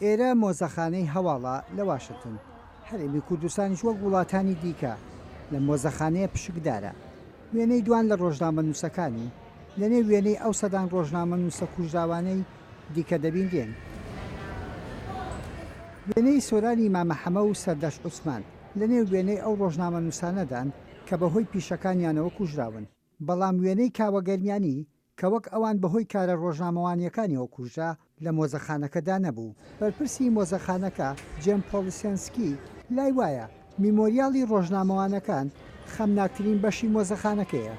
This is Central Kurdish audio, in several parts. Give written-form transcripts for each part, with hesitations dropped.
ئێرە مۆزەخانەی هەواڵە لە واشنتن هەرێمی کوردستانیش وەک وڵاتانی دیکە لە مۆزەخانەیە پشکدارە. وێنەی دوان لە ڕۆژنامە نووسەکانی لەنێ وێنەی ئەو سەدان ڕۆژنامە نووسە کوژراوانەی دیکە دەبینرێن. وێنەی سۆرانی مامەحەمە و سەردەش عوسمان لەنێو وێنەی ئەو ڕۆژنامە نووسانەدان کە بەهۆی پیشەکانیانەوە کوژراون. بەڵام وێنەی کاوەگەرمیانی کە وەک ئەوان بەهۆی کارە ڕۆژنامەوانیەکانیەوە کوژرا لە مۆزەخانەکەدا نەبوو. بەرپرسی مۆزەخانەکە جێم پۆلیسێنسکی لای وایە میمۆریاڵی ڕۆژنامەوانەکان خەمناکترین بەشی مۆزەخانەکەیە.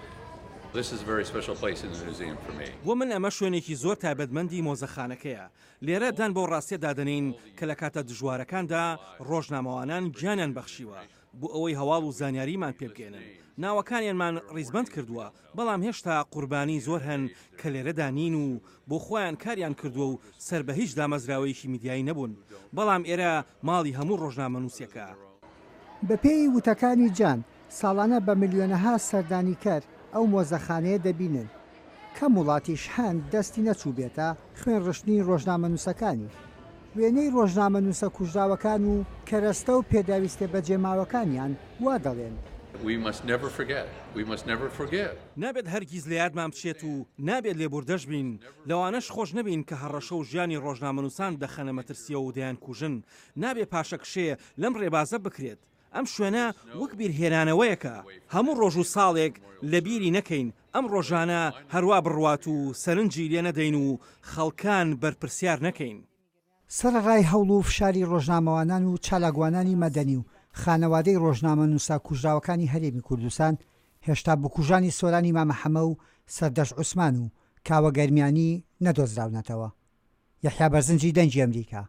بۆ من ئەمە شوێنێکی زۆر تایبەتمەندی مۆزەخانەکەیە. لێرە دان بۆ ڕاستیە دادەنین کە لە کاتە دژوارەکاندا ڕۆژنامەوانان گیانیان بەخشیوە بۆ ئەوەی هەواڵ و زانیاریمان پێبگێنن. ناوەکانیانمان ڕیزبەند کردووە، بەڵام هێشتا قوربانی زۆر هەن کە لێرەدا نین و بۆ خۆیان کاریان کردووە و سەر بە هیچ دامەزراوەیەکی میدیایی نەبوون. بەڵام ئێرە ماڵی هەموو ڕۆژنامە نووسەکە. بە پێی وتەکانی جان ساڵانە بە ملیۆنەها سەردانیکەر ئەو مۆزەخانەیە دەبینن. کەم وڵاتیش هەند دەستی نەچوو بێتە خوێن ڕشتنی ڕۆژنامە نووسەکانی. وێنەی ڕۆژنامە نووسە کوژراوەکان و کەرەستە و پێداویستە بەجێماوەکانیان وا دەڵێن. نابێت هەرگیز لە یادمان بچێت و نابێت لێبوردەش بین. لەوانەش خۆش نەبین کە هەڕەشە و ژیانی ڕۆژنامەنووسان دەخەنە مەترسیە و دەیان کوژن. نابێ پاشەکشێ لەم ڕێبازە بکرێت. ئەم شوێنە وەک بیرهێنانەوەیەکە. هەموو ڕۆژ و ساڵێک لە بیری نەکەین ئەم ڕۆژانە هەروە بڕوات و سەرنجی لێ نەدەین و خەڵکان بەرپرسیار نەکەین. سەرڕای هەوڵ و فشاری ڕۆژنامەوانان و چالاکوانانی مەدەنی و خانەوادەی ڕۆژنامە نووسا کوژراوەکانی هەرێمی کوردستان هێشتا بکوژانی سۆرانی مامەحەمە و سەردەش عوسمان و کاوەگەرمیانی نەدۆزراونەتەوە. یەحیا بەرزنجی دەنگی ئەمریکا.